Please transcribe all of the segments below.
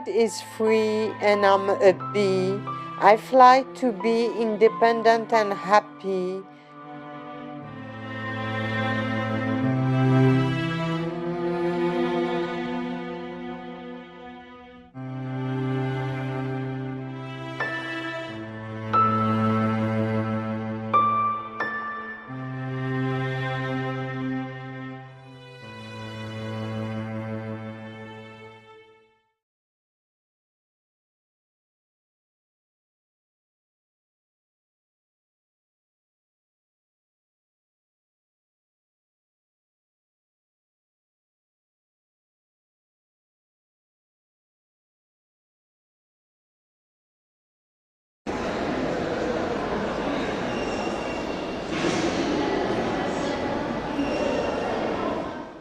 bird is free and I'm a bee. I fly to be independent and happy.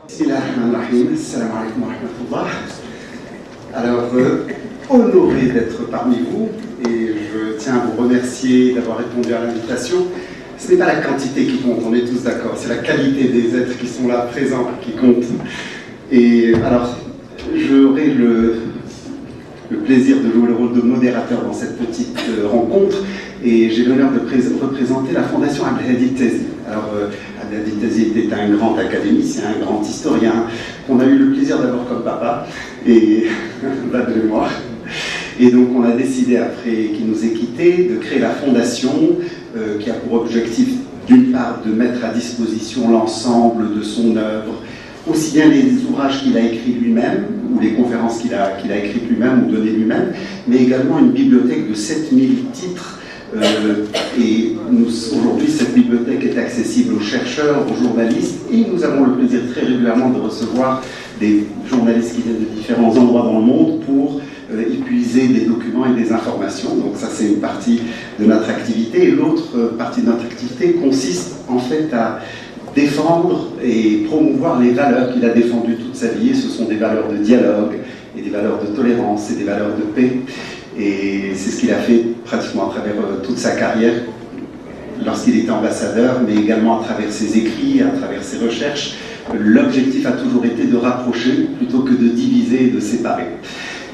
Bismillahirrahmanirrahim. Assalamu alaikum wa rahmatullah. Alors, honoré d'être parmi vous et je tiens à vous remercier d'avoir répondu à l'invitation. Ce n'est pas la quantité qui compte, on est tous d'accord, c'est la qualité des êtres qui sont là présents qui compte. Et alors, j'aurai le plaisir de jouer le rôle de modérateur dans cette petite rencontre et j'ai l'honneur de représenter la Fondation Abdelhadi Tazi. Alors, Abdelhadi Tazi était un grand académicien, un grand historien qu'on a eu le plaisir d'avoir comme papa et va de mémoire. Et donc on a décidé, après qu'il nous ait quittés, de créer la Fondation qui a pour objectif d'une part de mettre à disposition l'ensemble de son œuvre, aussi bien les ouvrages qu'il a écrits lui-même, ou les conférences qu'il a écrites lui-même ou données lui-même, mais également une bibliothèque de 7000 titres. Et aujourd'hui, cette bibliothèque est accessible aux chercheurs, aux journalistes, et nous avons le plaisir très régulièrement de recevoir des journalistes qui viennent de différents endroits dans le monde pour épuiser des documents et des informations. Donc ça, c'est une partie de notre activité. Et l'autre partie de notre activité consiste en fait à défendre et promouvoir les valeurs qu'il a défendues toute sa vie. Et ce sont des valeurs de dialogue, et des valeurs de tolérance, et des valeurs de paix. Et c'est ce qu'il a fait pratiquement à travers toute sa carrière, lorsqu'il était ambassadeur, mais également à travers ses écrits, à travers ses recherches. L'objectif a toujours été de rapprocher plutôt que de diviser et de séparer.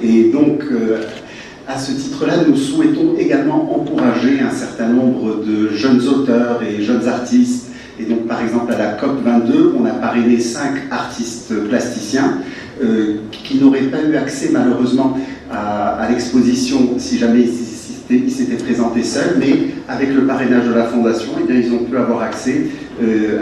Et donc, à ce titre-là, nous souhaitons également encourager un certain nombre de jeunes auteurs et jeunes artistes. Et donc, par exemple, à la COP22, on a parrainé 5 artistes plasticiens qui n'auraient pas eu accès, malheureusement, à l'exposition si jamais ils s'étaient présentés seuls, mais avec le parrainage de la Fondation, eh bien, ils ont pu avoir accès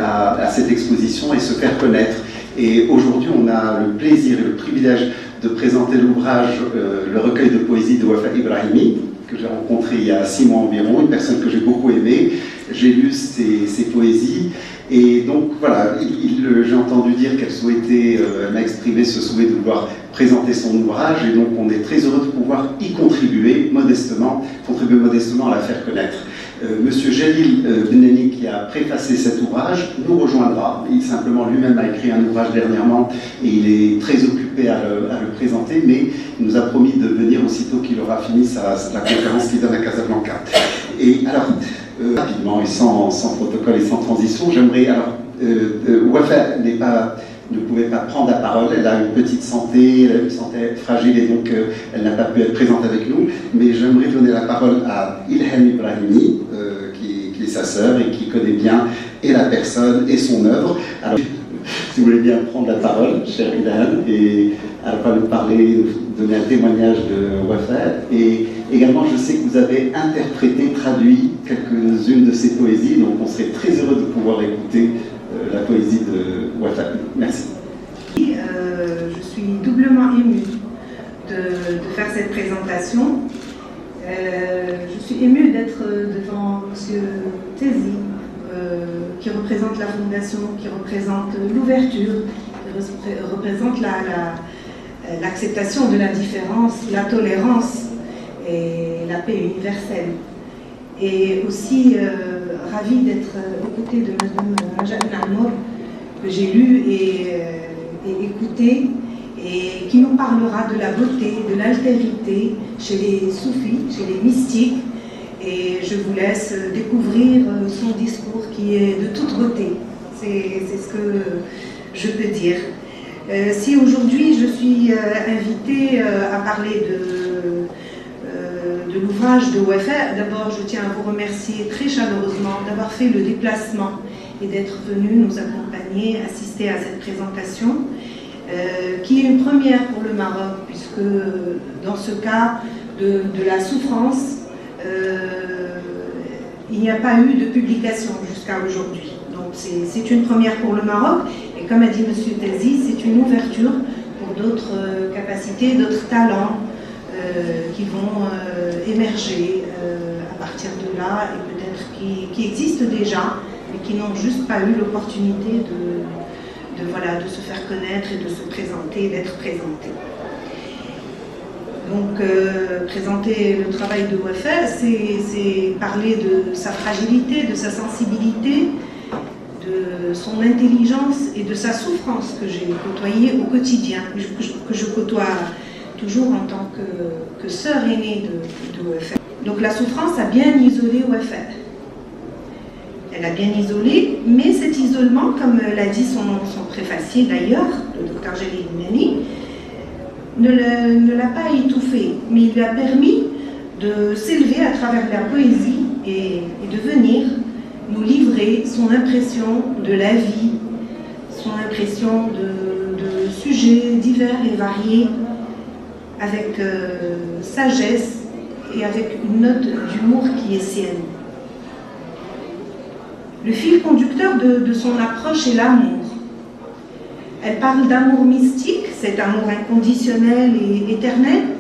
à cette exposition et se faire connaître. Et aujourd'hui, on a le plaisir et le privilège de présenter l'ouvrage, le recueil de poésie de Wafa Ibrahimi, que j'ai rencontré il y a 6 mois environ, une personne que j'ai beaucoup aimée. J'ai lu ses poésies, et donc voilà, j'ai entendu dire qu'elle souhaitait, elle m'a exprimé ce souhait de vouloir présenter son ouvrage, et donc on est très heureux de pouvoir y contribuer modestement à la faire connaître. Monsieur Jalil Benani, qui a préfacé cet ouvrage, nous rejoindra. Il simplement lui-même a écrit un ouvrage dernièrement et il est très occupé à le présenter, mais il nous a promis de venir aussitôt qu'il aura fini la conférence qu'il donne à Casablanca. Et alors, rapidement et sans protocole et sans transition, j'aimerais... Alors, Wafa ne pouvait pas prendre la parole, elle a une petite santé, elle a une santé fragile et donc elle n'a pas pu être présente avec nous, mais j'aimerais donner la parole à Ilham Ibrahimi, qui est sa sœur et qui connaît bien et la personne et son œuvre. Alors, si vous voulez bien prendre la parole, cher Ilham, et elle va nous parler, nous donner un témoignage de Wafa, et également je sais que vous avez interprété, traduit quelques-unes de ses poésies, donc on serait très heureux de pouvoir écouter la poésie de Wafa. Merci. Je suis doublement émue de faire cette présentation. Je suis émue d'être devant M. Tazi, qui représente la Fondation, qui représente l'ouverture, qui représente l'acceptation de la différence, la tolérance et la paix universelle. Et aussi ravie d'être aux côtés de Mme Najat Namour, que j'ai lu et écouté, et qui nous parlera de la beauté, de l'altérité chez les soufis, chez les mystiques. Et je vous laisse découvrir son discours qui est de toute beauté. C'est ce que je peux dire. Si aujourd'hui je suis invitée à parler de l'ouvrage de Wafa, d'abord je tiens à vous remercier très chaleureusement d'avoir fait le déplacement et d'être venu nous accompagner, assister à cette présentation, qui est une première pour le Maroc, puisque dans ce cas de la souffrance, il n'y a pas eu de publication jusqu'à aujourd'hui. Donc c'est une première pour le Maroc, et comme a dit M. Tazi, c'est une ouverture pour d'autres capacités, d'autres talents qui vont émerger à partir de là, et peut-être qui existent déjà, mais qui n'ont juste pas eu l'opportunité de se faire connaître et de se présenter, d'être présentés. Donc, présenter le travail de Wafa, c'est parler de sa fragilité, de sa sensibilité, de son intelligence et de sa souffrance que j'ai côtoyée au quotidien, que je côtoie toujours en tant que sœur aînée de Wafa. Donc la souffrance a bien isolé Wafa. Elle a bien isolé, mais cet isolement, comme l'a dit son préfacier d'ailleurs, le Dr Jalil Inani, ne l'a pas étouffé, mais il lui a permis de s'élever à travers la poésie et de venir nous livrer son impression de la vie, son impression de sujets divers et variés, avec sagesse et avec une note d'humour qui est sienne. Le fil conducteur de son approche est l'amour. Elle parle d'amour mystique, cet amour inconditionnel et éternel,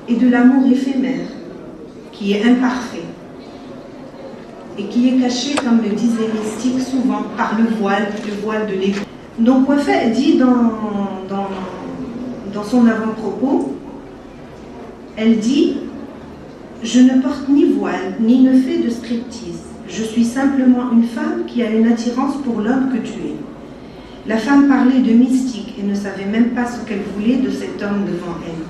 et de l'amour éphémère, qui est imparfait, et qui est caché, comme le disent les mystiques souvent, par le voile de l'ego. Donc Wafa dit dans son avant-propos, elle dit « Je ne porte ni voile, ni ne fais de striptease. Je suis simplement une femme qui a une attirance pour l'homme que tu es. » La femme parlait de mystique et ne savait même pas ce qu'elle voulait de cet homme devant elle.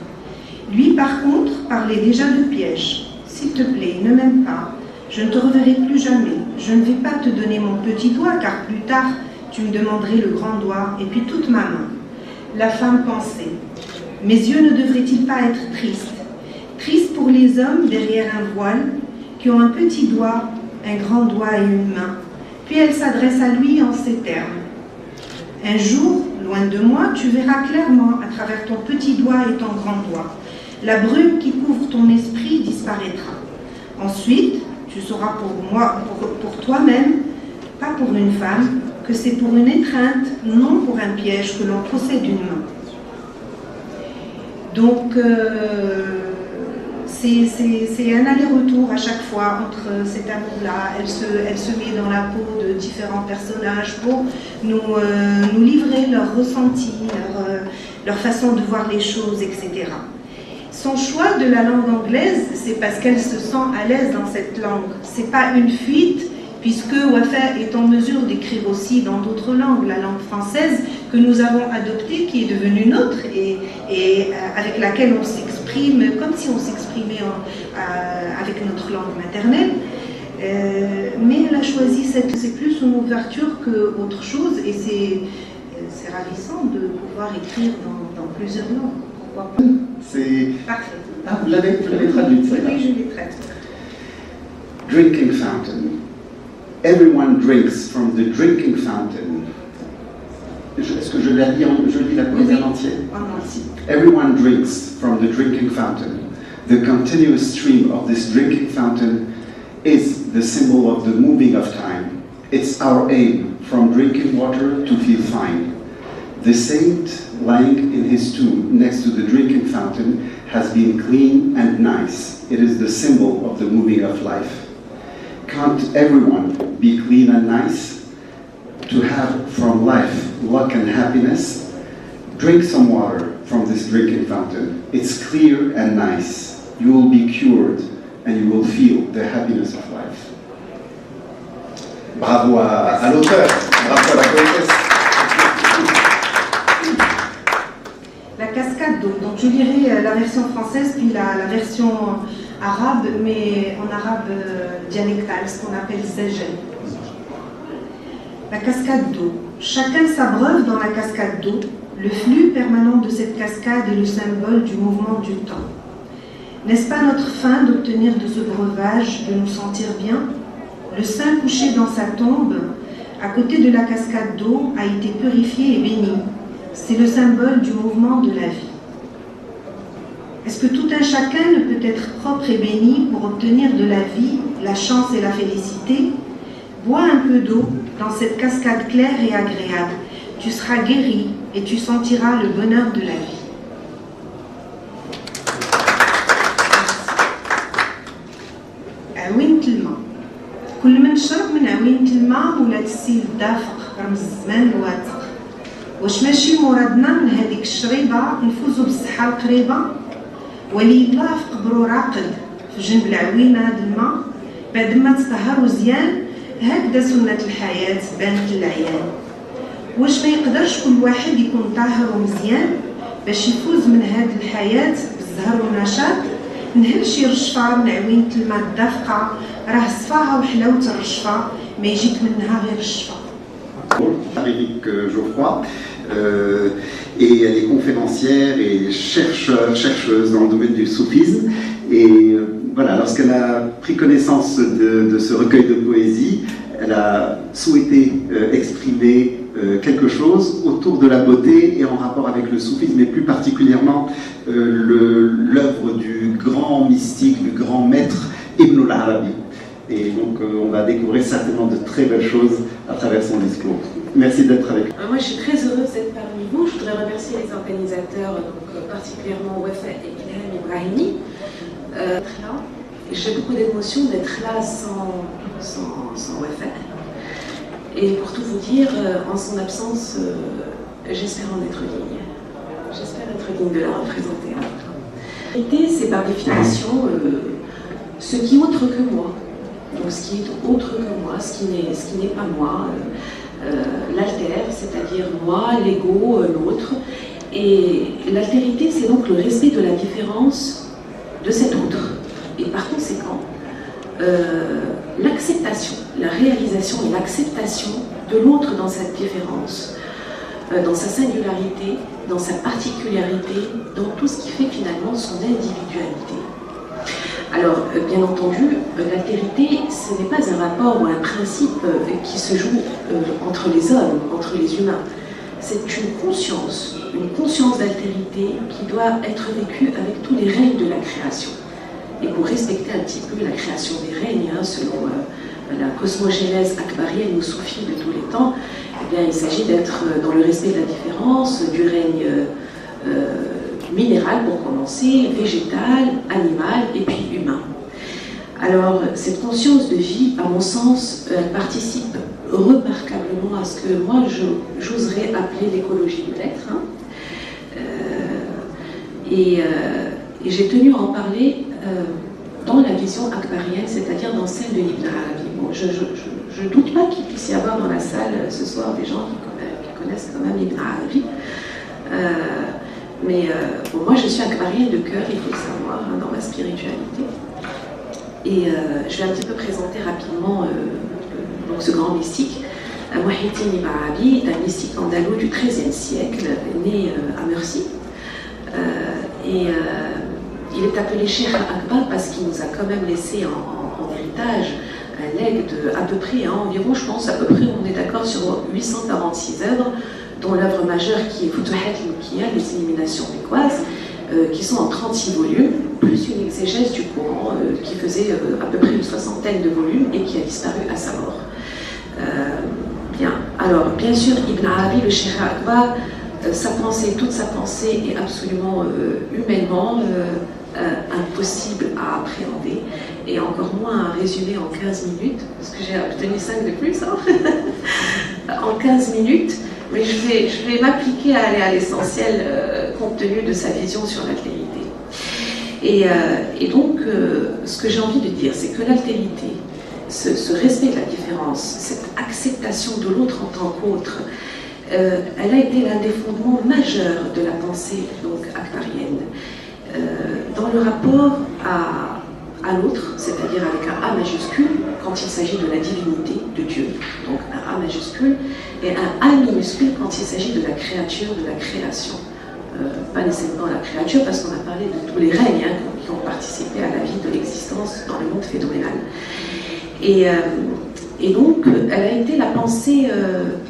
Lui, par contre, parlait déjà de piège. « S'il te plaît, ne m'aime pas. Je ne te reverrai plus jamais. Je ne vais pas te donner mon petit doigt, car plus tard, tu me demanderais le grand doigt et puis toute ma main. » La femme pensait. « Mes yeux ne devraient-ils pas être tristes? Tristes pour les hommes derrière un voile, qui ont un petit doigt, un grand doigt et une main. » Puis elle s'adresse à lui en ces termes. « Un jour, loin de moi, tu verras clairement à travers ton petit doigt et ton grand doigt. La brume qui couvre ton esprit disparaîtra. Ensuite, tu sauras pour toi-même, pas pour une femme, que c'est pour une étreinte, non pour un piège que l'on possède d'une main. » Donc, c'est un aller-retour à chaque fois entre cet amour-là. Elle se met dans la peau de différents personnages pour nous livrer leurs ressentis, leur façon de voir les choses, etc. Son choix de la langue anglaise, c'est parce qu'elle se sent à l'aise dans cette langue. Ce n'est pas une fuite, puisque Wafa est en mesure d'écrire aussi dans d'autres langues, la langue française que nous avons adoptée, qui est devenue nôtre et avec laquelle on s'exprime comme si on s'exprimait avec notre langue maternelle. Mais elle a choisi c'est plus une ouverture qu'autre chose, et c'est ravissant de pouvoir écrire dans plusieurs langues. Pourquoi pas? C'est... Parfait. Ah, vous l'avez traduite, ça? Oui, je l'ai traduite. Drinking fountain. Everyone drinks from the drinking fountain. Est-ce que je la lis la poésie en entier? En entier. Everyone drinks from the drinking fountain. The continuous stream of this drinking fountain is the symbol of the moving of time. It's our aim, from drinking water to feel fine. The saint lying in his tomb next to the drinking fountain has been clean and nice. It is the symbol of the moving of life. Can't everyone be clean and nice? To have from life luck and happiness, drink some water from this drinking fountain. It's clear and nice. You will be cured and you will feel the happiness of life. Bravo à l'auteur, bravo à la poétesse. La cascade d'eau. Donc je lirai la version française puis la version arabe, mais en arabe dialectal, ce qu'on appelle Zajel. La cascade d'eau. chacun s'abreuve dans la cascade d'eau. Le flux permanent de cette cascade est le symbole du mouvement du temps. N'est-ce pas notre fin d'obtenir de ce breuvage, de nous sentir bien? Le saint couché dans sa tombe, à côté de la cascade d'eau, a été purifié et béni. C'est le symbole du mouvement de la vie. Est-ce que tout un chacun ne peut être propre et béni pour obtenir de la vie, la chance et la félicité? Bois un peu d'eau dans cette cascade claire et agréable. Tu seras guéri et tu sentiras le bonheur de la vie. عوينة الماء كل ما نشرب من عوينة الماء ولات السيل دافق رمز الزمان الواثق. واش ماشي مرادنا من هذيك الشريبة نفوزوا بالصحة القريبة؟ ولي الله في قبرو راقد في جنب العوينة د الماء بعد ما تطهروا زيان. هكذا سنة الحياة بانت للعيان. واش ما يقدرش كل واحد يكون طاهر ومزيان باش يفوز من هذه الحياة بالزهر والنشاط؟ نهل شي رشفة من عوينة الماء الدافقة راه صفاها وحلاوة الرشفة ما يجيك منها غير الشفا. Éric Geoffroy, et elle est conférencière et chercheuse dans le domaine du soufisme. Et voilà, lorsqu'elle a pris connaissance de ce recueil de poésie, elle a souhaité exprimer quelque chose autour de la beauté et en rapport avec le soufisme, et plus particulièrement l'œuvre du grand mystique, du grand maître Ibn al-Arabi. Et donc on va découvrir certainement de très belles choses à travers son discours. Merci d'être avec nous. Moi je suis très heureuse d'être parmi vous. Je voudrais remercier les organisateurs, donc, particulièrement Wafa et Ilham Ibrahimi. J'ai beaucoup d'émotion d'être là sans Wafa. Et pour tout vous dire, en son absence, j'espère en être digne. J'espère être digne de la représenter. La vérité, c'est par définition ce qui est autre que moi. Donc ce qui est autre que moi, ce qui n'est pas moi, l'alter, c'est-à-dire moi, l'ego, l'autre. Et l'altérité, c'est donc le respect de la différence de cet autre. Et par conséquent, l'acceptation, la réalisation et l'acceptation de l'autre dans sa différence, dans sa singularité, dans sa particularité, dans tout ce qui fait finalement son individualité. Alors, bien entendu, l'altérité, ce n'est pas un rapport ou un principe qui se joue entre les hommes, entre les humains. C'est une conscience d'altérité qui doit être vécue avec tous les règnes de la création. Et pour respecter un petit peu la création des règnes, selon la cosmogénèse akbarienne ou soufie de tous les temps, eh bien, il s'agit d'être dans le respect de la différence, du règne minéral pour commencer, végétal, animal et puis humain. Alors, cette conscience de vie, à mon sens, elle participe remarquablement à ce que moi j'oserais appeler l'écologie de l'être. Et j'ai tenu à en parler dans la vision akbarienne, c'est-à-dire dans celle de Ibn Arabi. Bon, je ne doute pas qu'il puisse y avoir dans la salle ce soir des gens qui connaissent quand même Ibn Arabi. Mais bon, moi je suis akbarienne de cœur, il faut le savoir, dans ma spiritualité. Et je vais un petit peu présenter rapidement donc ce grand mystique. Muhyiddin Ibn Arabi est un mystique andalou du XIIIe siècle, né à Murcie. Il est appelé Cheikh Akbar parce qu'il nous a quand même laissé en héritage un legs de à peu près, environ, je pense, à peu près, on est d'accord, sur 846 œuvres, dont l'œuvre majeure qui est Futuhat al-Makkiyya, les illuminations mécoises, qui sont en 36 volumes, plus une exégèse du Coran qui faisait à peu près une soixantaine de volumes et qui a disparu à sa mort. Bien, alors bien sûr, Ibn Arabi, le Cheikh Akbar, toute sa pensée est absolument humainement impossible à appréhender et encore moins à résumer en 15 minutes, parce que j'ai obtenu 5 de plus, en 15 minutes, mais je vais m'appliquer à aller à l'essentiel compte tenu de sa vision sur l'altérité. Et donc, ce que j'ai envie de dire, c'est que l'altérité, ce respect de la différence, cette acceptation de l'autre en tant qu'autre, elle a été l'un des fondements majeurs de la pensée donc akbarienne, dans le rapport à à l'autre, c'est-à-dire avec un A majuscule quand il s'agit de la divinité de Dieu, donc un A majuscule, et un A minuscule quand il s'agit de la créature, de la création. Pas nécessairement la créature, parce qu'on a parlé de tous les règnes qui ont participé à la vie de l'existence dans le monde phénoménal. Et donc, elle a été la pensée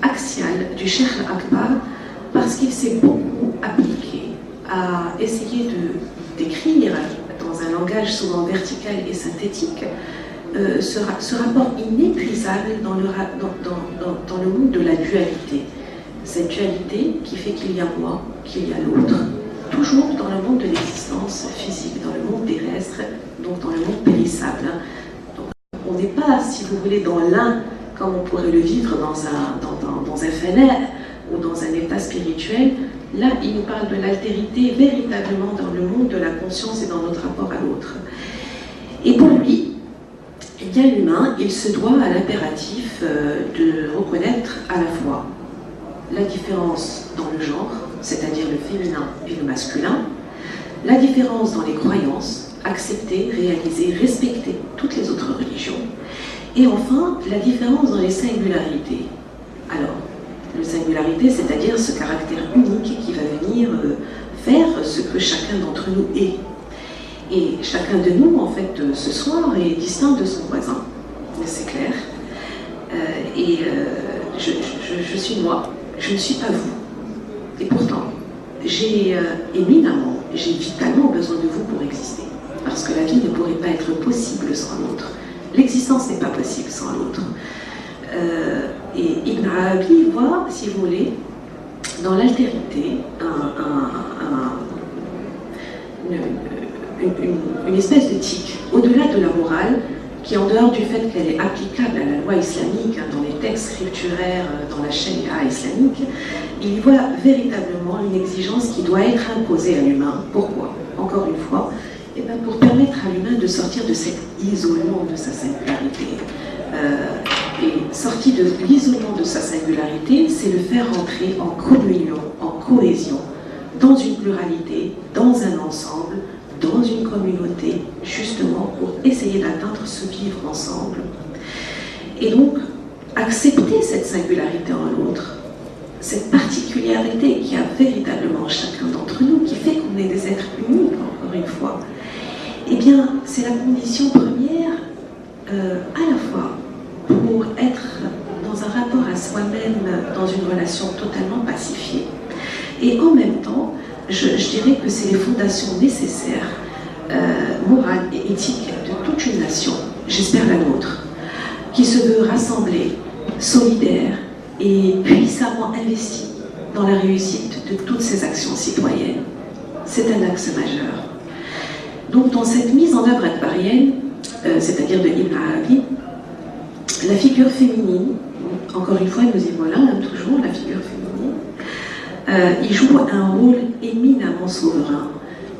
axiale du Cheikh Akbar, parce qu'il s'est beaucoup appliqué à essayer d'écrire dans un langage souvent vertical et synthétique ce rapport inépuisable dans le monde de la dualité. Cette dualité qui fait qu'il y a moi, qu'il y a l'autre, toujours dans le monde de l'existence physique, dans le monde terrestre, donc dans le monde périssable. Donc, on n'est pas, si vous voulez, dans l'un comme on pourrait le vivre dans un phénomène ou dans un état spirituel. Là, il nous parle de l'altérité véritablement dans le monde de la conscience et dans notre rapport à l'autre. Et pour lui, eh bien, l'humain, il se doit à l'impératif de reconnaître à la fois la différence dans le genre, c'est-à-dire le féminin et le masculin, la différence dans les croyances, accepter, réaliser, respecter toutes les autres religions, et enfin, la différence dans les singularités. Alors, la singularité, c'est-à-dire ce caractère unique qui va venir faire ce que chacun d'entre nous est. Et chacun de nous, en fait, ce soir, est distinct de son voisin, c'est clair. Je suis moi, je ne suis pas vous. Et pourtant, j'ai éminemment, j'ai vitalement besoin de vous pour exister. Parce que la vie ne pourrait pas être possible sans l'autre. L'existence n'est pas possible sans l'autre. Et Ibn Arabi voit, si vous voulez, dans l'altérité, une espèce d'éthique, au-delà de la morale, qui, en dehors du fait qu'elle est applicable à la loi islamique, dans les textes scripturaires, dans la charia islamique, il voit véritablement une exigence qui doit être imposée à l'humain. Pourquoi? Encore une fois, eh bien pour permettre à l'humain de sortir de cet isolement de sa singularité. Et sortir de l'isolement de sa singularité, c'est le faire rentrer en communion, en cohésion, dans une pluralité, dans un ensemble, dans une communauté, justement pour essayer d'atteindre ce vivre ensemble. Et donc, accepter cette singularité en l'autre, cette particularité qu'il y a véritablement chacun d'entre nous, qui fait qu'on est des êtres uniques, encore une fois, eh bien, c'est la condition première, à la fois pour être dans un rapport à soi-même, dans une relation totalement pacifiée, et en même temps, je dirais que c'est les fondations nécessaires, morales et éthiques de toute une nation, j'espère la nôtre, qui se veut rassemblée, solidaire et puissamment investie dans la réussite de toutes ces actions citoyennes. C'est un axe majeur. Donc dans cette mise en œuvre akbarienne, c'est-à-dire de Ibn Arabi, la figure féminine, encore une fois nous y voilà, toujours la figure féminine, il joue un rôle éminemment souverain.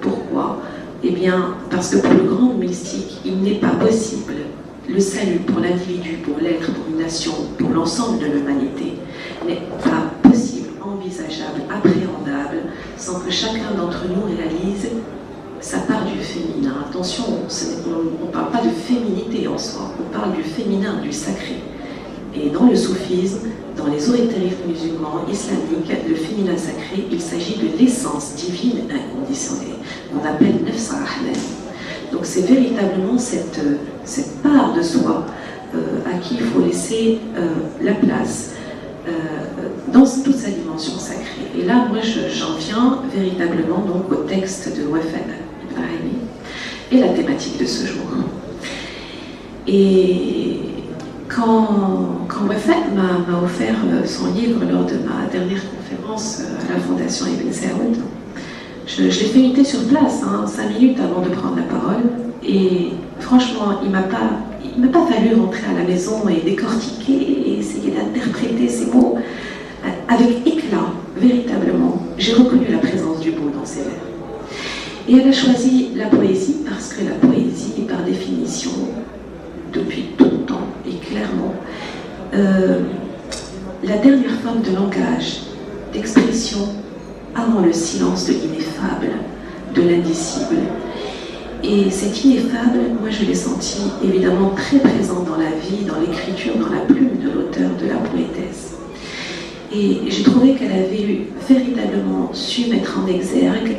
Pourquoi? Eh bien, parce que pour le grand mystique, il n'est pas possible le salut pour l'individu, pour l'être, pour une nation, pour l'ensemble de l'humanité, n'est pas possible, envisageable, appréhendable, sans que chacun d'entre nous réalise sa part du féminin. Attention, on ne parle pas de féminité en soi, on parle du féminin, du sacré. Et dans le soufisme, dans les ésotérismes musulmans, islamiques, le féminin sacré, il s'agit de l'essence divine inconditionnée, qu'on appelle Nafs Rahman. Donc c'est véritablement cette part de soi à qui il faut laisser la place dans toute sa dimension sacrée. Et là, moi, j'en viens véritablement donc au texte de Wafat Ibrahimi et la thématique de ce jour. Et quand Wafat m'a offert son livre lors de ma dernière conférence à la Fondation Ibn Saoud, je l'ai fait imiter sur place, 5 minutes avant de prendre la parole. Et franchement, il m'a pas fallu rentrer à la maison et décortiquer et essayer d'interpréter ces mots avec éclat, véritablement. J'ai reconnu la présence du beau dans ses vers. Et elle a choisi la poésie parce que la poésie, par définition, depuis tout le temps et clairement, la dernière forme de langage, d'expression avant le silence de l'ineffable, de l'indicible. Et c'est ineffable, moi je l'ai senti évidemment très présent dans la vie, dans l'écriture, dans la plume de l'auteur, de la poétesse. Et j'ai trouvé qu'elle avait véritablement su mettre en exergue,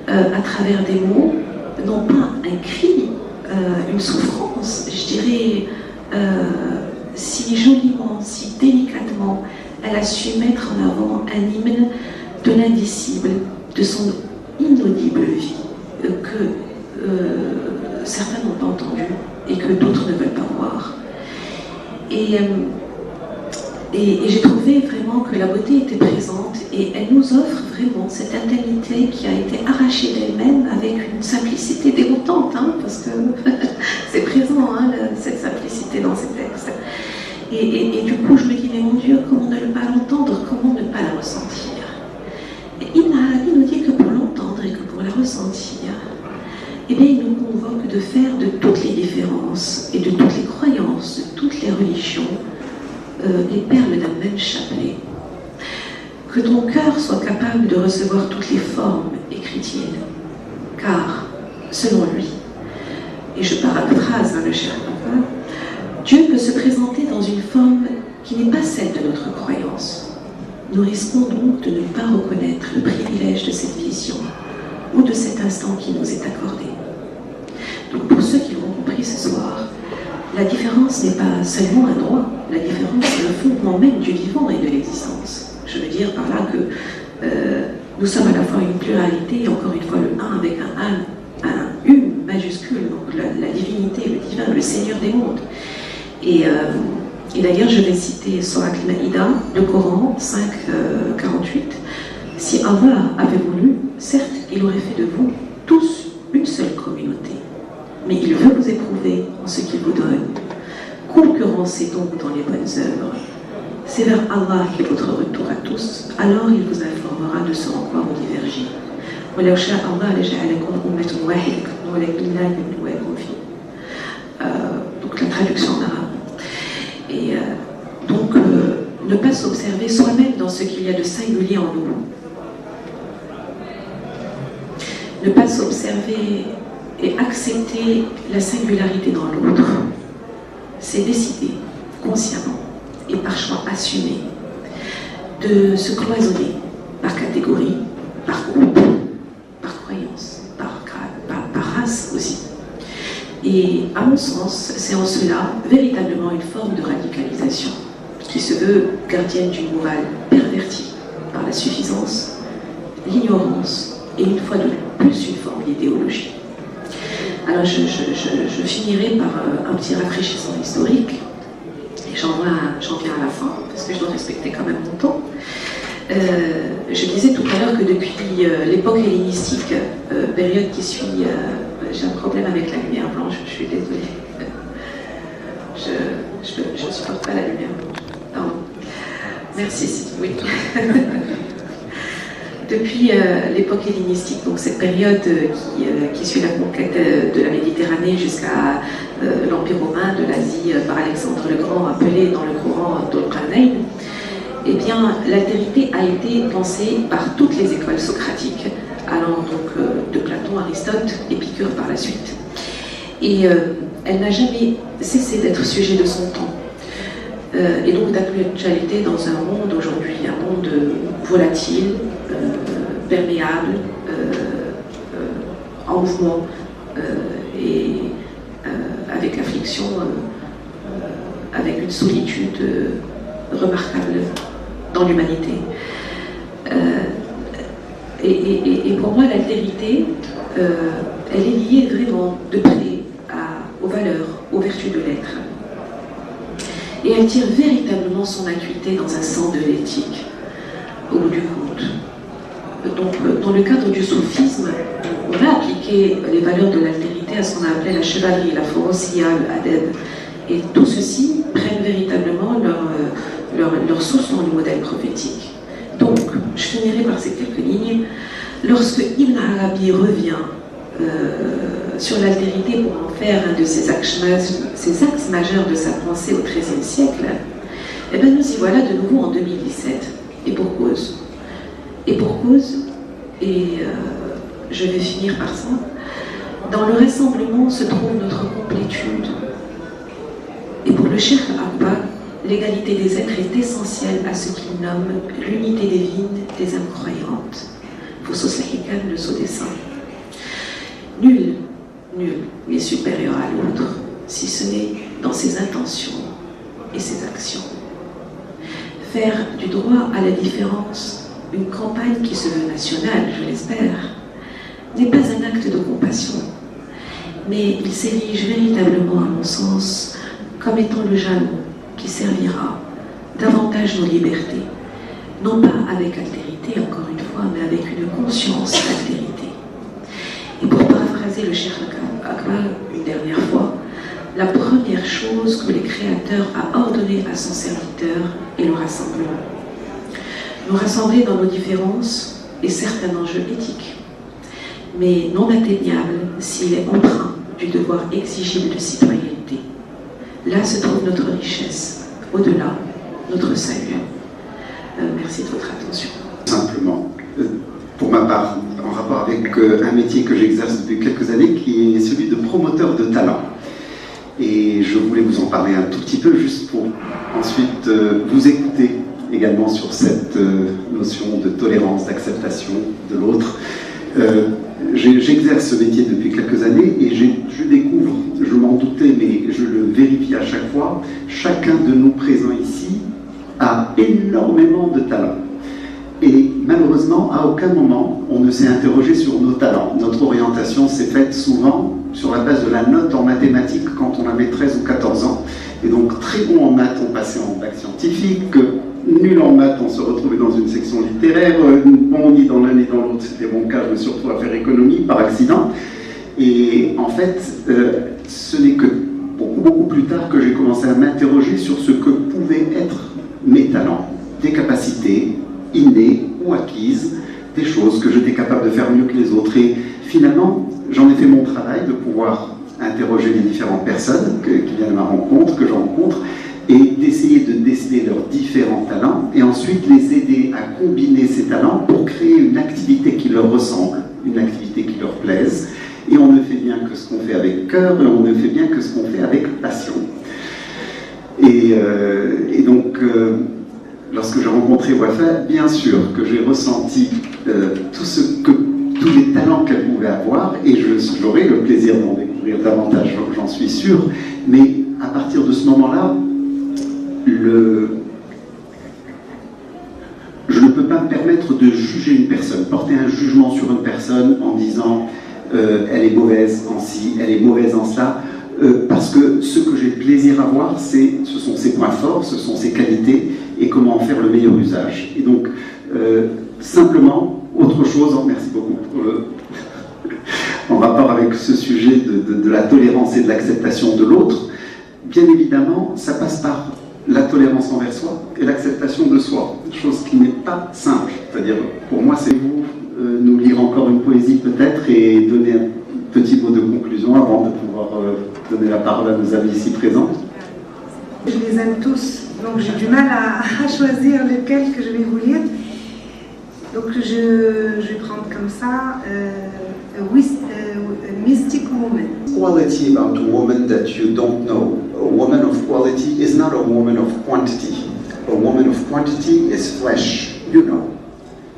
à travers des mots, non pas un cri, une souffrance, je dirais, si joliment, si délicatement, elle a su mettre en avant un hymne de l'indicible, de son inaudible vie, que certains n'ont pas entendu et que d'autres ne veulent pas voir. Et j'ai trouvé vraiment que la beauté était présente et elle nous offre vraiment cette intimité qui a été arrachée d'elle-même avec une simplicité déroutante, hein, parce que c'est présent, hein, cette simplicité dans ces textes. Et du coup, je me dis, mais mon Dieu, comment ne pas l'entendre, comment ne pas la ressentir? Et Ibn Arabi nous dit que pour l'entendre et que pour la ressentir, eh bien, il nous convoque de faire de toutes les différences et de toutes les croyances, de toutes les religions, les perles d'un même chapelet. Que ton cœur soit capable de recevoir toutes les formes écritiennes, car, selon lui, et je paraphrase le cher papa, Dieu peut se présenter dans une forme qui n'est pas celle de notre croyance. Nous risquons donc de ne pas reconnaître le privilège de cette vision ou de cet instant qui nous est accordé. Donc pour ceux qui l'ont compris ce soir, la différence n'est pas seulement un droit, la différence c'est le fondement même du vivant et de l'existence. Je veux dire par là que nous sommes à la fois une pluralité, et encore une fois le un avec un U majuscule, donc la divinité, le divin, le Seigneur des mondes. Et d'ailleurs, je vais citer Surat al-Maïda, le Coran 5:48. Si Allah avait voulu, certes, il aurait fait de vous tous une seule communauté. Mais il veut vous éprouver en ce qu'il vous donne. Concurrencez donc dans les bonnes œuvres. C'est vers Allah qu'est votre retour à tous, alors il vous informera de ce en quoi vous divergez. Donc la traduction en arabe. Et donc ne pas s'observer soi-même dans ce qu'il y a de singulier en nous. Ne pas s'observer et accepter la singularité dans l'autre. C'est décider consciemment et par choix assumé de se cloisonner par catégorie, par groupe, par croyance, par race aussi. Et à mon sens, c'est en cela véritablement une forme de radicalisation qui se veut gardienne d'une morale pervertie par la suffisance, l'ignorance et une fois de plus une forme d'idéologie. Alors je finirai par un petit rafraîchissement historique et j'en viens à la fin parce que je dois respecter quand même mon temps. Je disais tout à l'heure que depuis l'époque hellénistique, période qui suit, j'ai un problème avec la lumière blanche, je suis désolée. Je ne supporte pas la lumière blanche. Pardon. Merci, oui. Depuis l'époque hellénistique, donc cette période qui suit la conquête de la Méditerranée jusqu'à l'Empire romain de l'Asie par Alexandre le Grand, appelé dans le Coran Dhul-Qarnayn, eh bien, l'altérité a été pensée par toutes les écoles socratiques, allant donc de Platon, Aristote, Épicure par la suite. Et elle n'a jamais cessé d'être sujet de son temps. Et donc d'actualité dans un monde aujourd'hui, un monde volatile, perméable, en mouvement et avec affliction, avec une solitude remarquable dans l'humanité. Et pour moi, l'altérité, elle est liée vraiment de près aux valeurs, aux vertus de l'être. Et elle tire véritablement son acuité dans un sens de l'éthique, au bout du compte. Donc, dans le cadre du soufisme, on a appliqué les valeurs de l'altérité à ce qu'on a appelé la chevalerie, la forosia, le adeb. Et tout ceci prennent véritablement leur source dans le modèle prophétique. Donc, je finirai par ces quelques lignes. Lorsque Ibn Arabi revient sur l'altérité pour en faire un de ses axes majeurs de sa pensée au XIIIe siècle, eh bien nous y voilà de nouveau en 2017. Et pour cause. Et je vais finir par ça, Dans le rassemblement se trouve notre complétude. Et pour le Cheikh Akbar, l'égalité des êtres est essentielle à ce qu'il nomme l'unité divine des âmes croyantes. Fossos Lahikan, le sceau des saints. Nul n'est supérieur à l'autre, si ce n'est dans ses intentions et ses actions. Faire du droit à la différence une campagne qui se veut nationale, je l'espère, n'est pas un acte de compassion, mais il s'érige véritablement, à mon sens, comme étant le jalon qui servira davantage nos libertés, non pas avec altérité, encore une fois, mais avec une conscience d'altérité. Et pour paraphraser le Cheikh Akbar une dernière fois, la première chose que le Créateur a ordonné à son serviteur est le rassemblement. Nous rassembler dans nos différences est certes un enjeu éthique, mais non atteignable s'il est empreint du devoir exigible de citoyenneté. Là se trouve notre richesse, au-delà, notre salut. Merci de votre attention. Simplement, pour ma part, en rapport avec un métier que j'exerce depuis quelques années, qui est celui de promoteur de talent. Et je voulais vous en parler un tout petit peu, juste pour ensuite vous écouter également sur cette notion de tolérance, d'acceptation de l'autre. J'exerce ce métier depuis quelques années et je découvre, je m'en doutais, mais je le vérifie à chaque fois, chacun de nous présents ici a énormément de talent. Et malheureusement, à aucun moment, on ne s'est interrogé sur nos talents. Notre orientation s'est faite souvent sur la base de la note en mathématiques quand on avait 13 ou 14 ans. Et donc, très bon en maths, on passait en bac scientifique. Nul en maths, on se retrouvait dans une section littéraire. Bon, ni dans l'un ni dans l'autre, c'était mon cas, je me suis retrouvé à faire économie par accident. Et en fait, ce n'est que beaucoup plus tard que j'ai commencé à m'interroger sur ce que pouvaient être mes talents, des capacités innées ou acquises, des choses que j'étais capable de faire mieux que les autres. Et finalement, j'en ai fait mon travail de pouvoir interroger les différentes personnes qui viennent à ma rencontre, que je rencontre, et d'essayer de déceler leurs différents talents, et ensuite les aider à combiner ces talents pour créer une activité qui leur ressemble, une activité qui leur plaise. Et on ne fait bien que ce qu'on fait avec cœur, et on ne fait bien que ce qu'on fait avec passion. Et donc, lorsque j'ai rencontré Wafa, bien sûr que j'ai ressenti tous les talents qu'elle pouvait avoir, et j'aurai le plaisir d'en découvrir davantage, j'en suis sûr, mais à partir de ce moment-là, je ne peux pas me permettre de juger une personne, porter un jugement sur une personne en disant elle est mauvaise en ci, elle est mauvaise en cela, parce que ce que j'ai plaisir à voir, ce sont ses points forts, ce sont ses qualités, et comment en faire le meilleur usage. Et donc, simplement, autre chose, merci beaucoup en rapport avec ce sujet de la tolérance et de l'acceptation de l'autre, bien évidemment, ça passe par la tolérance envers soi et l'acceptation de soi, chose qui n'est pas simple. C'est-à-dire, pour moi, c'est vous nous lire encore une poésie peut-être et donner un petit mot de conclusion avant de pouvoir donner la parole à nos amis ici présents. Je les aime tous, donc j'ai du mal à choisir lequel que je vais vous lire. Donc je vais prendre comme ça a Mystic Woman. Quality about a woman that you don't know. A woman of quality is not a woman of quantity. A woman of quantity is flesh, you know.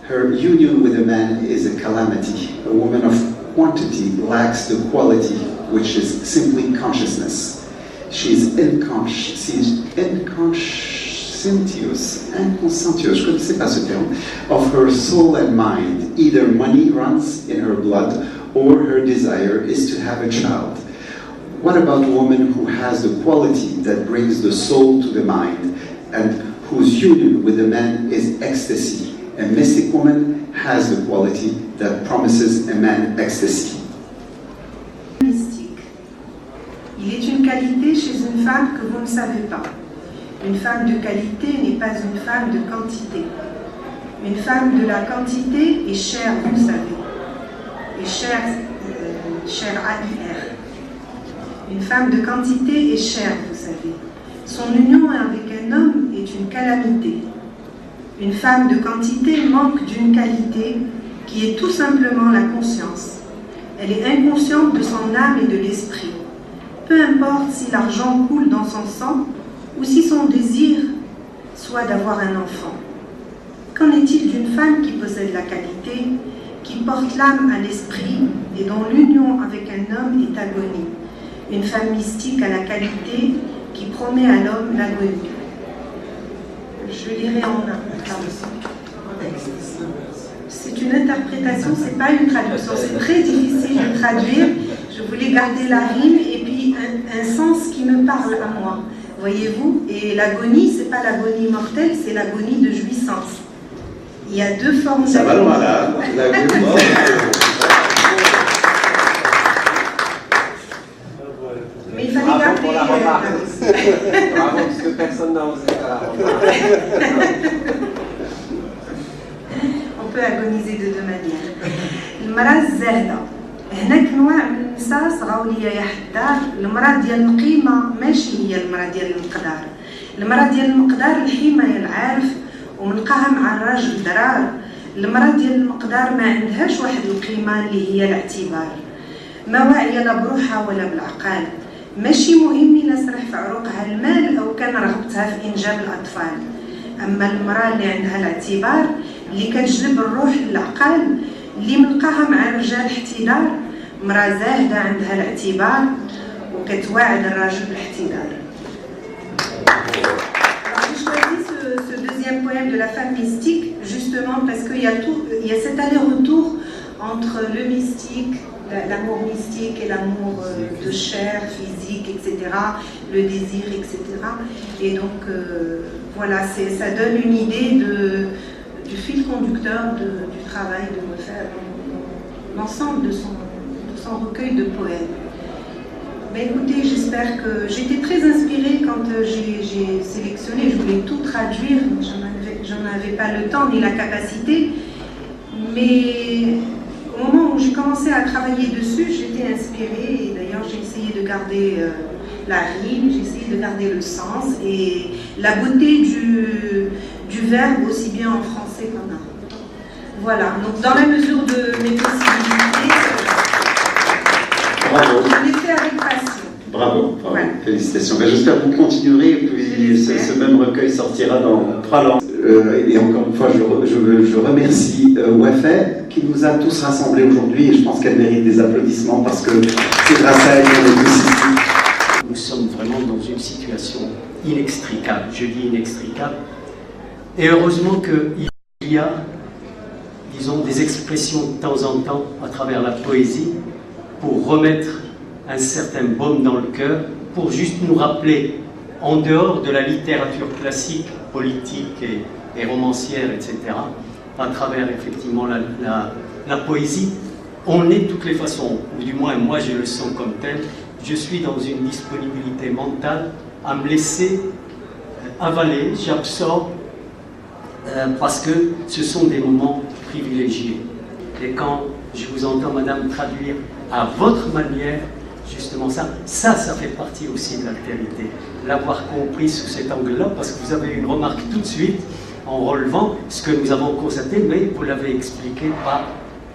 Her union with a man is a calamity. A woman of quantity lacks the quality, which is simply consciousness. She's inconscientious, je ne connaissais pas ce terme, of her soul and mind. Either money runs in her blood or her desire is to have a child. What about a woman who has the quality that brings the soul to the mind and whose union with a man is ecstasy? A mystic woman has the quality that promises a man ecstasy. Mystique. Il est une qualité chez une femme que vous ne savez pas. Une femme de qualité n'est pas une femme de quantité. Une femme de la quantité est chère, vous savez. Et chère A-I-R. Une femme de quantité est chère, vous savez. Son union avec un homme est une calamité. Une femme de quantité manque d'une qualité qui est tout simplement la conscience. Elle est inconsciente de son âme et de l'esprit. Peu importe si l'argent coule dans son sang ou si son désir soit d'avoir un enfant. Qu'en est-il d'une femme qui possède la qualité, qui porte l'âme à l'esprit et dont l'union avec un homme est agonie? Une femme mystique à la qualité qui promet à l'homme l'agonie. Je lirai en c'est une interprétation, c'est pas une traduction. C'est très difficile de traduire. Je voulais garder la rime et puis un sens qui me parle à moi. Voyez-vous? Et l'agonie, c'est pas l'agonie mortelle, c'est l'agonie de jouissance. Il y a deux formes d'agonie. Ça va loin là, l'agonie. Mais il fallait garder... pour la remarque. Bravo, parce que personne n'a osé faire la remarque. On peut agoniser de deux manières. المرأة الزاهدة هناك نوع من النساء صغاو ليا يا حدار. المرأة ديال القيمة ماشي هي المرأة ديال المقدار. المرأة ديال المقدار الحيمة يا العارف وملقاها مع الراجل درار. المرأة ديال المقدار ما عندهاش واحد القيمة اللي هي الاعتبار. ما واعية لا بروحها ولا بالعقال. ماشي مهم إلا سرح في عروقها المال أو كان رغبتها في إنجاب الأطفال. أما المرأة اللي عندها الاعتبار اللي كتجلب الروح للعقال اللي ملقاها مع الرجال احتضار. مرأة زاهدة عندها الاعتبار وكتواعد الراجل بالاحتضار. J'ai choisi ce deuxième poème de la femme mystique justement parce qu'il y a cet aller-retour entre le mystique, l'amour mystique et l'amour de chair, physique, etc., le désir, etc. Et donc, voilà, ça donne une idée du fil conducteur du travail de me faire l'ensemble de son recueil de poèmes. Ben écoutez, j'espère que j'étais très inspirée quand j'ai sélectionné, je voulais tout traduire, j'en avais pas le temps ni la capacité, mais au moment où j'ai commencé à travailler dessus, j'étais inspirée et d'ailleurs j'ai essayé de garder la rime, j'ai essayé de garder le sens et la beauté du verbe aussi bien en français qu'en arabe. Voilà, donc dans la mesure de mes possibilités, je l'ai fait avec passion. Bravo, bravo. Ouais. Félicitations. Ben, j'espère que vous continuerez et puis ce même recueil sortira dans 3 langues. Et encore une fois, je remercie Wafa qui nous a tous rassemblés aujourd'hui et je pense qu'elle mérite des applaudissements parce que c'est grâce à elle qu'on est tous ici. Nous sommes vraiment dans une situation inextricable, je dis inextricable, et heureusement qu'il y a, disons, des expressions de temps en temps à travers la poésie pour remettre un certain baume dans le cœur, pour juste nous rappeler, en dehors de la littérature classique, politique et romancière, etc., à travers effectivement la poésie, on est de toutes les façons, ou du moins moi je le sens comme tel, je suis dans une disponibilité mentale à me laisser avaler, j'absorbe, parce que ce sont des moments privilégiés. Et quand je vous entends, madame, traduire à votre manière, justement ça fait partie aussi de l'altérité. L'avoir compris sous cet angle-là, parce que vous avez une remarque tout de suite, en relevant ce que nous avons constaté, mais vous l'avez expliqué par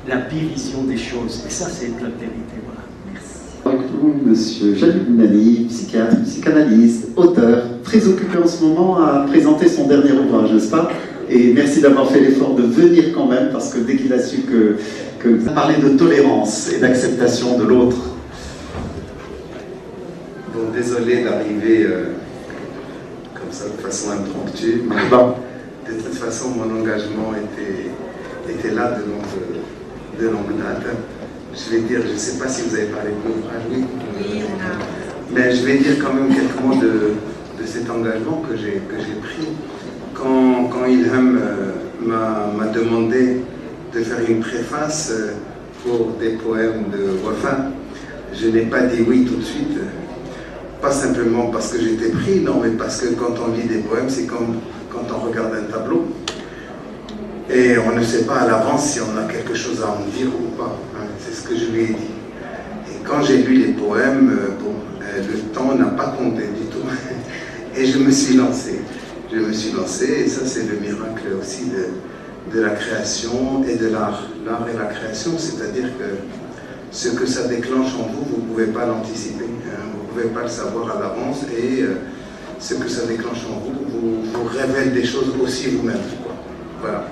la bivision des choses. Et ça, c'est de l'altérité. Voilà. Merci. Avec nous, monsieur Jalil Bounali, psychiatre, psychanalyste, auteur, très occupé en ce moment à présenter son dernier ouvrage, n'est-ce pas? Et merci d'avoir fait l'effort de venir quand même, parce que dès qu'il a su que vous parlez de tolérance et d'acceptation de l'autre. Donc désolé d'arriver comme ça de façon impromptue, mais Bon. de toute façon mon engagement était là de longue date. Je vais dire, je ne sais pas si vous avez parlé de l'ouvrage, oui. Mais je vais dire quand même quelques mots de cet engagement que j'ai pris. Quand Ilham m'a demandé de faire une préface pour des poèmes de Wafa, je n'ai pas dit oui tout de suite. Pas simplement parce que j'étais pris, non, mais parce que quand on lit des poèmes, c'est comme quand on regarde un tableau. Et on ne sait pas à l'avance si on a quelque chose à en dire ou pas. Hein, c'est ce que je lui ai dit. Et quand j'ai lu les poèmes, le temps n'a pas compté du tout. Et je me suis lancé. Je me suis lancé, et ça c'est le miracle aussi de la création et de l'art. L'art et la création, c'est-à-dire que ce que ça déclenche en vous, vous ne pouvez pas l'anticiper, hein, vous ne pouvez pas le savoir à l'avance, et ce que ça déclenche en vous, vous révèle des choses aussi vous-même. Voilà.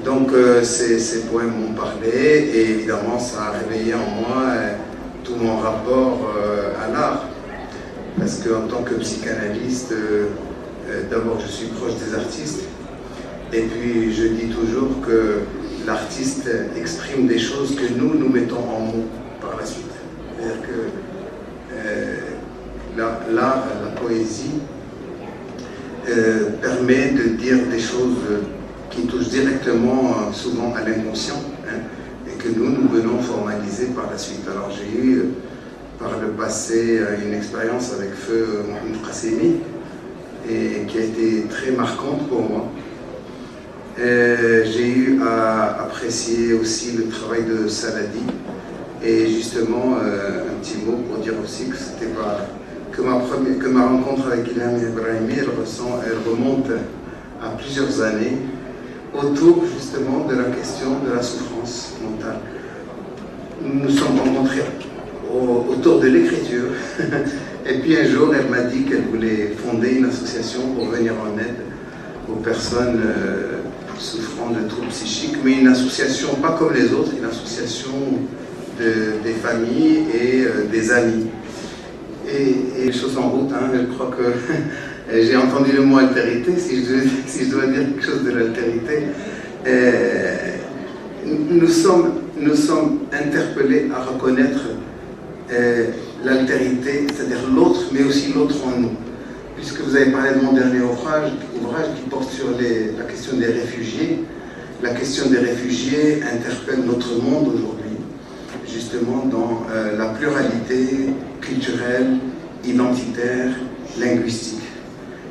Donc ces poèmes m'ont parlé, et évidemment ça a réveillé en moi tout mon rapport à l'art. Parce qu'en tant que psychanalyste, d'abord je suis proche des artistes, et puis je dis toujours que l'artiste exprime des choses que nous mettons en mots par la suite. C'est-à-dire que l'art, la poésie, permet de dire des choses qui touchent directement souvent à l'inconscient, hein, et que nous venons formaliser par la suite. Alors j'ai eu par le passé une expérience avec feu Mohamed Qassemi, et qui a été très marquante pour moi. J'ai eu à apprécier aussi le travail de Saladi, et justement un petit mot pour dire aussi que c'était pas que ma rencontre avec Ilham Ibrahimi elle remonte à plusieurs années, autour justement de la question de la souffrance mentale. Nous nous sommes rencontrés autour de l'écriture, et puis un jour elle m'a dit qu'elle voulait fonder une association pour venir en aide aux personnes souffrant de troubles psychiques, mais une association pas comme les autres, une association des familles et des amis. Et les choses en route, hein, je crois que j'ai entendu le mot altérité, si je dois dire quelque chose de l'altérité. Nous sommes interpellés à reconnaître l'altérité, c'est-à-dire l'autre, mais aussi l'autre en nous. Puisque vous avez parlé de mon dernier ouvrage qui porte sur la question des réfugiés. La question des réfugiés interpelle notre monde aujourd'hui, justement dans la pluralité culturelle, identitaire, linguistique.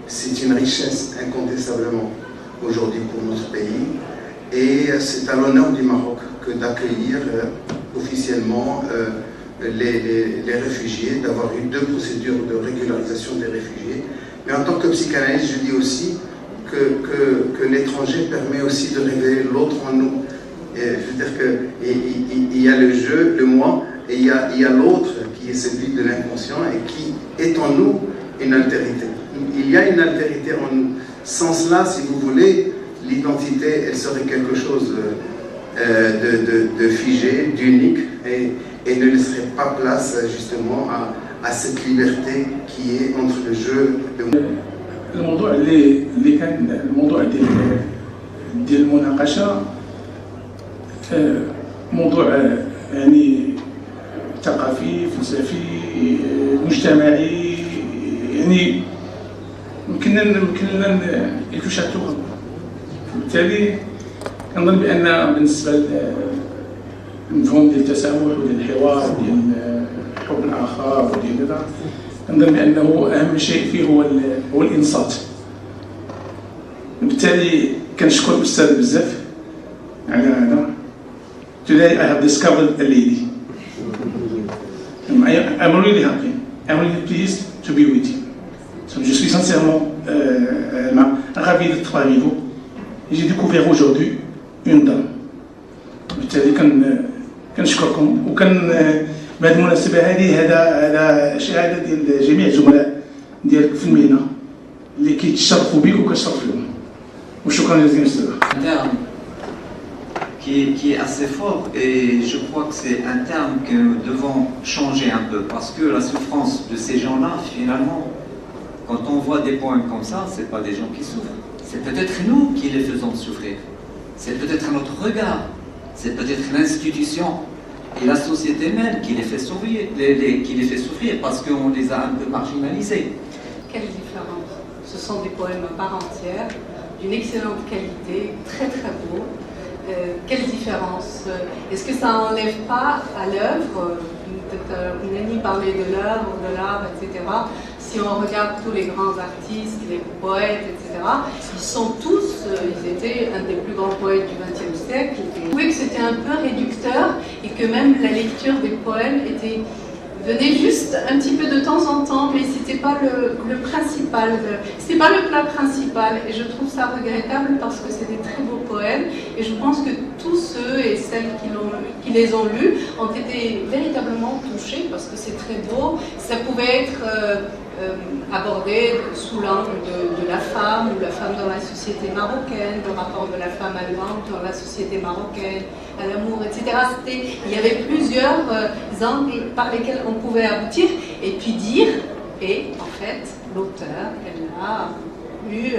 C'est une richesse incontestablement aujourd'hui pour notre pays, et c'est à l'honneur du Maroc que d'accueillir officiellement les réfugiés, d'avoir eu 2 procédures de régularisation des réfugiés. Mais en tant que psychanalyste, je dis aussi que l'étranger permet aussi de révéler l'autre en nous. Et je veux dire qu'il y a le jeu, le moi, et il y a l'autre qui est celui de l'inconscient et qui est en nous une altérité. Il y a une altérité en nous. Sans cela, si vous voulez, l'identité, elle serait quelque chose de figé, d'unique, et ne laisserait pas place justement à cette liberté qui est entre le jeu et le monde. الموضوع اللي كان الموضوع ديال المناقشه موضوع يعني ثقافي فلسفي مجتمعي يعني يمكن لنا يتشاتوا. بالتالي كنظن بان بالنسبه للمفهوم ديال التسامح وديال الحوار ديال حب الاخر وديال هذا، كنظن بانه اهم شيء فيه هو الانصات. بالتالي كنشكر الاستاذ بزاف على هذا. Today I have discovered a lady. I'm really happy. I'm really pleased to be with you. So, je suis sincèrement ravi d'être parmi vous. J'ai découvert aujourd'hui une dame. بالتالي كنشكركم، بهذه المناسبة هذا شهادة ديال جميع الزملاء ديالك في المهنة اللي كيتشرفوا بك وكتشرف لهم. وشكرا جزيلا أستاذ. Un terme qui est assez fort, et je crois que c'est un terme que nous devons changer un peu, parce que la souffrance de ces gens-là, finalement, quand on voit des poèmes comme ça, c'est pas des gens qui souffrent, c'est peut-être nous qui les faisons souffrir, c'est peut-être notre regard, c'est peut-être l'institution et la société même qui les fait souffrir, parce qu'on les a un peu marginalisés. Quelle différence! Ce sont des poèmes à part entière, d'une excellente qualité, très très beaux. Quelle différence! Est-ce que ça n'enlève pas à l'œuvre? Nani parlait de l'œuvre, de l'art, etc. Si on regarde tous les grands artistes, les poètes, etc., ils sont tous, ils étaient un des plus grands poètes du XXe siècle. Je trouvais que c'était un peu réducteur et que même la lecture des poèmes venait juste un petit peu de temps en temps, mais c'était pas le principal, c'était pas le plat principal, et je trouve ça regrettable parce que c'est des très beaux poèmes, et je pense que tous ceux et celles qui l'ont qui les ont lus ont été véritablement touchés parce que c'est très beau. Ça pouvait être abordé sous l'angle de la femme ou la femme dans la société marocaine, le rapport de la femme allemande dans la société marocaine, à l'amour, etc. Il y avait plusieurs angles par lesquels on pouvait aboutir et puis dire, et en fait, l'auteur, elle a eu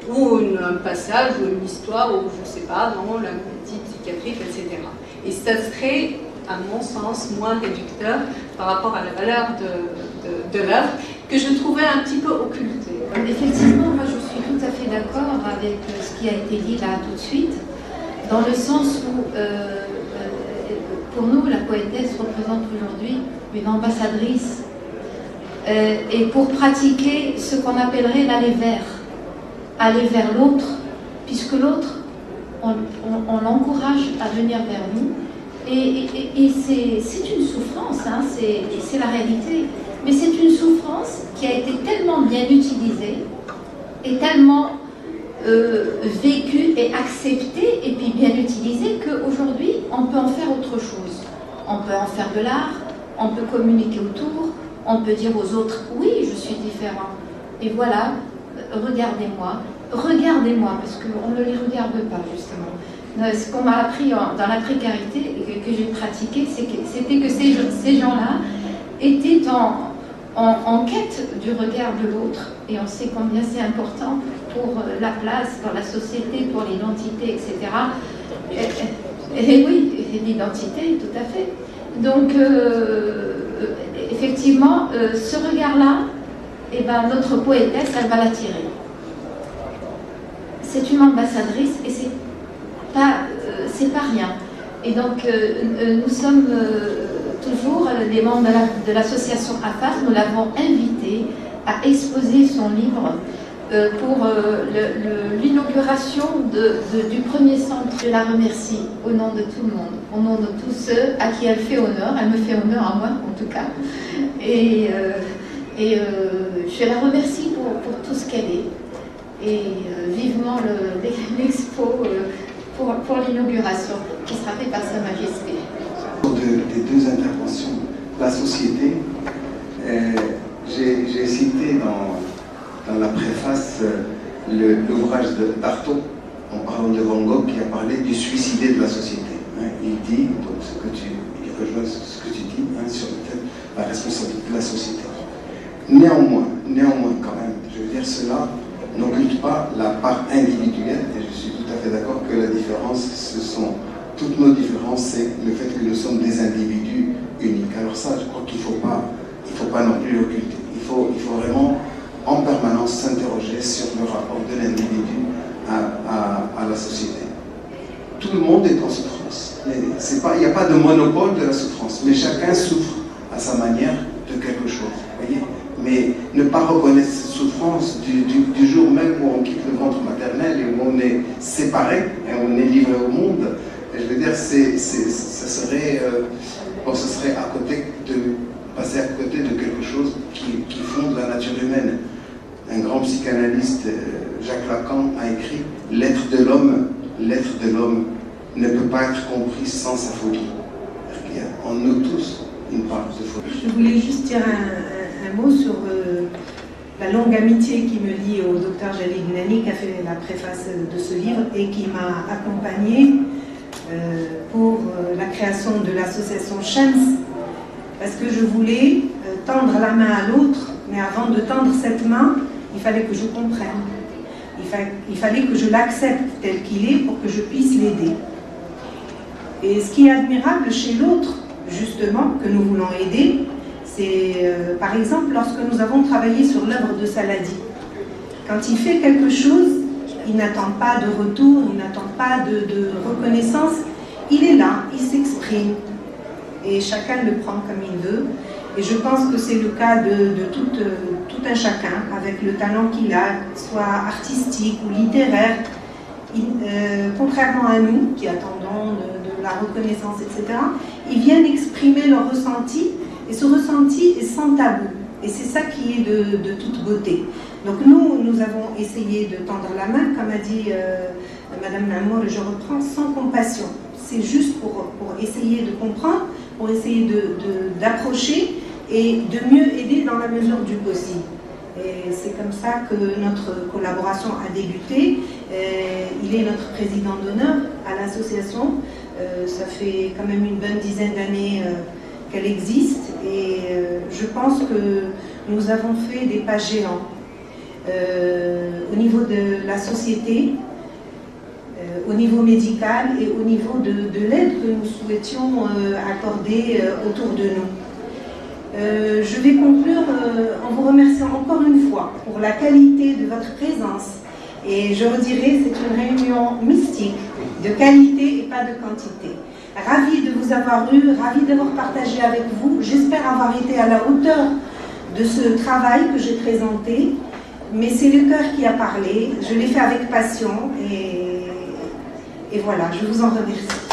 ou un passage ou une histoire ou je ne sais pas, non, la maladie psychiatrique, etc. Et ça serait, à mon sens, moins réducteur par rapport à la valeur de l'œuvre que je trouvais un petit peu occultée. Effectivement, moi je suis tout à fait d'accord avec ce qui a été dit là tout de suite, dans le sens où, pour nous, la poétesse représente aujourd'hui une ambassadrice et pour pratiquer ce qu'on appellerait l'aller vers l'autre, puisque l'autre, on l'encourage à venir vers nous, et c'est une souffrance, hein, c'est la réalité, mais c'est une souffrance qui a été tellement bien utilisée et tellement vécue et acceptée et puis bien utilisée qu'aujourd'hui on peut en faire autre chose. On peut en faire de l'art, on peut communiquer autour, on peut dire aux autres oui, je suis différent et voilà, regardez-moi, parce qu'on ne les regarde pas justement. Ce qu'on m'a appris dans la précarité et que j'ai pratiqué, c'était que ces gens-là étaient en quête du regard de l'autre, et on sait combien c'est important pour la place dans la société, pour l'identité, etc. Et oui, l'identité, tout à fait. Donc, effectivement, ce regard-là, eh ben, notre poétesse, elle va l'attirer. C'est une ambassadrice et c'est pas rien. Et donc, nous sommes toujours les membres de l'association AFAS, nous l'avons invitée à exposer son livre pour l'inauguration du premier centre. Je la remercie au nom de tout le monde, au nom de tous ceux à qui elle fait honneur. Elle me fait honneur à moi, en tout cas. Et je la remercie pour tout ce qu'elle est. Et vivement l'expo pour l'inauguration qui sera faite par Sa Majesté. Des deux interventions, la société, j'ai cité dans la préface l'ouvrage d'Artaud en parlant de Van Gogh qui a parlé du suicidé de la société. Il dit, donc il rejoint ce que tu dis sur le fait la responsabilité de la société. Néanmoins quand même, je veux dire cela n'occulte pas la part individuelle, et je suis tout à fait d'accord que la différence, toutes nos différences, c'est le fait que nous sommes des individus uniques. Alors ça, je crois qu'il ne faut pas non plus l'occulter. Il faut vraiment en permanence s'interroger sur le rapport de l'individu à la société. Tout le monde est en souffrance. Il n'y a pas de monopole de la souffrance, mais chacun souffre à sa manière de quelque chose. Voyez, mais ne pas reconnaître cette souffrance du jour même où on quitte le ventre maternel et où on est séparé et on est livré au monde, et je veux dire, ce serait passer à côté de quelque chose qui fonde la nature humaine. Un grand psychanalyste, Jacques Lacan, a écrit « L'être de l'homme ne peut pas être compris sans sa folie ». On a tous une part de folie. Je voulais juste dire un mot sur la longue amitié qui me lie au docteur Jalil Nani, qui a fait la préface de ce livre et qui m'a accompagnée pour la création de l'association Shams, parce que je voulais tendre la main à l'autre, mais avant de tendre cette main, il fallait que je comprenne. Il fallait que je l'accepte tel qu'il est pour que je puisse l'aider. Et ce qui est admirable chez l'autre, justement, que nous voulons aider, c'est par exemple lorsque nous avons travaillé sur l'œuvre de Saladi. Quand il fait quelque chose, il n'attend pas de retour, il n'attend pas de reconnaissance, il est là, il s'exprime. Et chacun le prend comme il veut. Et je pense que c'est le cas de tout un chacun, avec le talent qu'il a, soit artistique ou littéraire. Contrairement à nous, qui attendons de la reconnaissance, etc., ils viennent exprimer leur ressenti, et ce ressenti est sans tabou. Et c'est ça qui est de toute beauté. Donc nous avons essayé de tendre la main, comme a dit Madame Lamour, je reprends, sans compassion. c'est juste pour essayer de comprendre, pour essayer d'approcher et de mieux aider dans la mesure du possible. Et c'est comme ça que notre collaboration a débuté. Il est notre président d'honneur à l'association. Ça fait quand même une bonne dizaine d'années qu'elle existe. Et je pense que nous avons fait des pas géants au niveau de la société, au niveau médical et au niveau de l'aide que nous souhaitions accorder autour de nous. Je vais conclure en vous remerciant encore une fois pour la qualité de votre présence. Et je redirai, c'est une réunion mystique, de qualité et pas de quantité. Ravie de vous avoir eu, ravie d'avoir partagé avec vous. J'espère avoir été à la hauteur de ce travail que j'ai présenté. Mais c'est le cœur qui a parlé. Je l'ai fait avec passion et voilà, je vous en remercie.